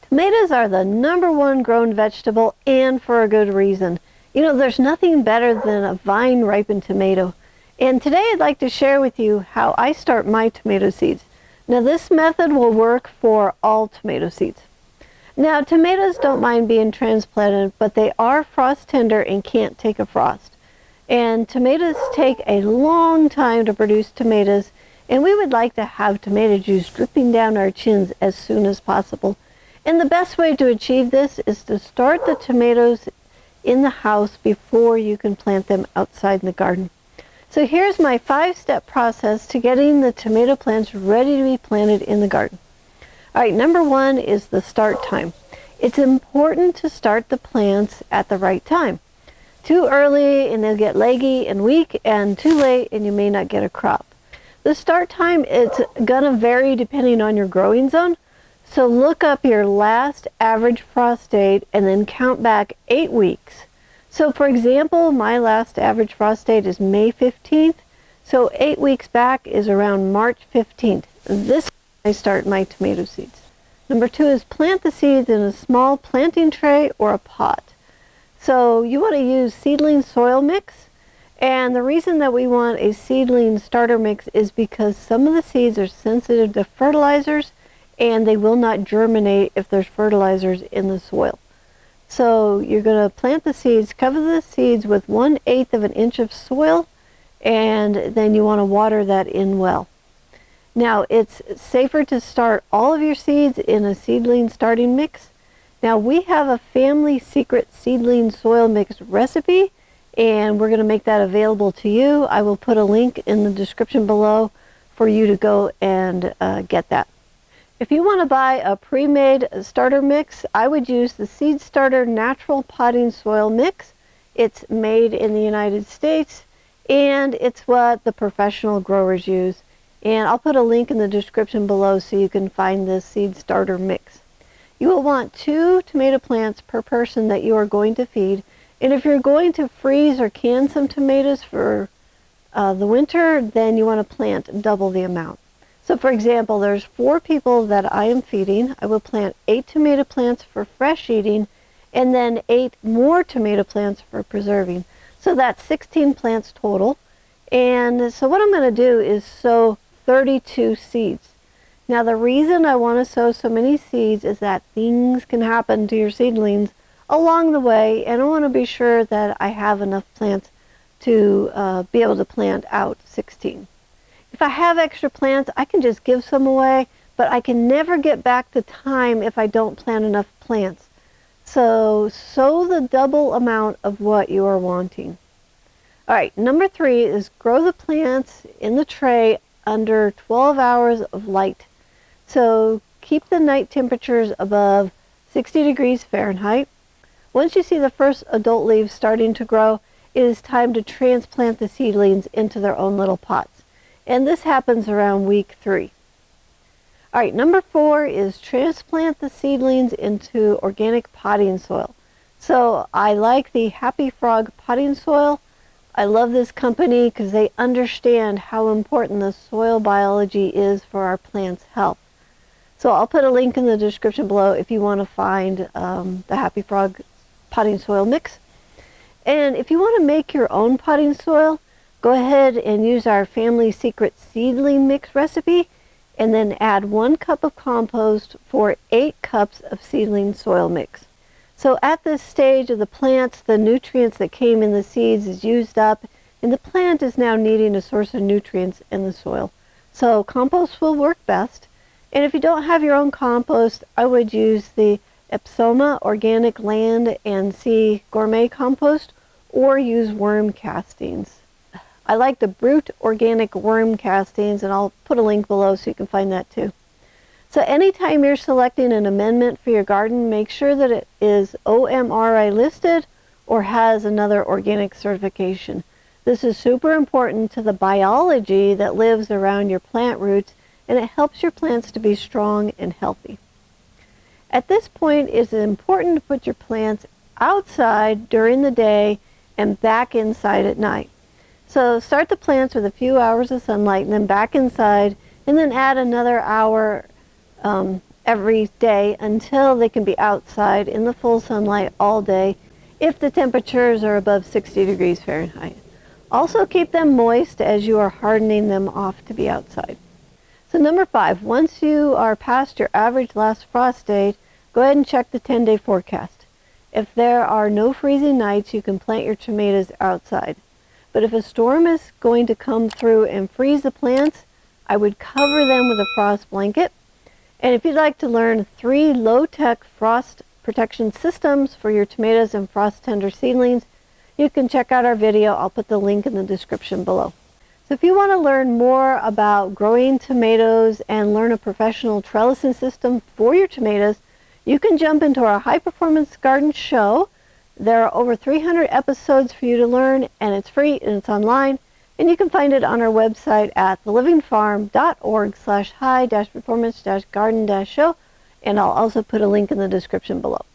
Tomatoes are the #1 grown vegetable, and for a good reason. You know, there's nothing better than a vine-ripened tomato. And today I'd like to share with you how I start my tomato seeds. Now this method will work for all tomato seeds. Now tomatoes don't mind being transplanted, but they are frost tender and can't take a frost. And tomatoes take a long time to produce tomatoes, and we would like to have tomato juice dripping down our chins as soon as possible. And the best way to achieve this is to start the tomatoes in the house before you can plant them outside in the garden. So here's my 5-step process to getting the tomato plants ready to be planted in the garden. All right, #1 is the start time. It's important to start the plants at the right time. Too early and they'll get leggy and weak, and too late and you may not get a crop. The start time, it's gonna vary depending on your growing zone. So look up your last average frost date and then count back 8 weeks. So for example, my last average frost date is May 15th. So 8 weeks back is around March 15th. This is when I start my tomato seeds. #2 is plant the seeds in a small planting tray or a pot. So you want to use seedling soil mix. And the reason that we want a seedling starter mix is because some of the seeds are sensitive to fertilizers, and they will not germinate if there's fertilizers in the soil. So you're going to plant the seeds, cover the seeds with 1/8 of an inch of soil, and then you want to water that in well. Now it's safer to start all of your seeds in a seedling starting mix. Now we have a family secret seedling soil mix recipe, and we're going to make that available to you. I will put a link in the description below for you to go and get that. If you want to buy a pre-made starter mix, I would use the Seed Starter Natural Potting Soil Mix. It's made in the United States, and it's what the professional growers use. And I'll put a link in the description below so you can find this Seed Starter Mix. You will want 2 tomato plants per person that you are going to feed. And if you're going to freeze or can some tomatoes for the winter, then you want to plant double the amount. So for example, there's 4 people that I am feeding. I will plant 8 tomato plants for fresh eating, and then 8 more tomato plants for preserving. So that's 16 plants total. And so what I'm going to do is sow 32 seeds. Now the reason I want to sow so many seeds is that things can happen to your seedlings along the way, and I want to be sure that I have enough plants to be able to plant out 16. If I have extra plants, I can just give some away, but I can never get back the time if I don't plant enough plants. So sow the double amount of what you are wanting. All right, #3 is grow the plants in the tray under 12 hours of light. So keep the night temperatures above 60 degrees Fahrenheit. Once you see the first adult leaves starting to grow, it is time to transplant the seedlings into their own little pots. And this happens around week 3. All right, #4 is transplant the seedlings into organic potting soil. So I like the Happy Frog potting soil. I love this company because they understand how important the soil biology is for our plants' health. So I'll put a link in the description below if you want to find the Happy Frog potting soil mix. And if you want to make your own potting soil, go ahead and use our family secret seedling mix recipe, and then add 1 cup of compost for 8 cups of seedling soil mix. So at this stage of the plants, the nutrients that came in the seeds is used up, and the plant is now needing a source of nutrients in the soil. So compost will work best. And if you don't have your own compost, I would use the Epsoma Organic Land and Sea Gourmet Compost, or use worm castings. I like the Brute Organic Worm Castings, and I'll put a link below so you can find that too. So anytime you're selecting an amendment for your garden, make sure that it is OMRI listed or has another organic certification. This is super important to the biology that lives around your plant roots, and it helps your plants to be strong and healthy. At this point, it's important to put your plants outside during the day and back inside at night. So start the plants with a few hours of sunlight and then back inside, and then add another hour every day until they can be outside in the full sunlight all day if the temperatures are above 60 degrees Fahrenheit. Also keep them moist as you are hardening them off to be outside. So number 5, once you are past your average last frost date, go ahead and check the 10-day forecast. If there are no freezing nights, you can plant your tomatoes outside. But if a storm is going to come through and freeze the plants, I would cover them with a frost blanket. And if you'd like to learn 3 low-tech frost protection systems for your tomatoes and frost tender seedlings, you can check out our video. I'll put the link in the description below. So if you want to learn more about growing tomatoes and learn a professional trellising system for your tomatoes, you can jump into our High Performance Garden show. There are over 300 episodes for you to learn, and it's free and it's online. And you can find it on our website at thelivingfarm.org/high-performance-garden-show. And I'll also put a link in the description below.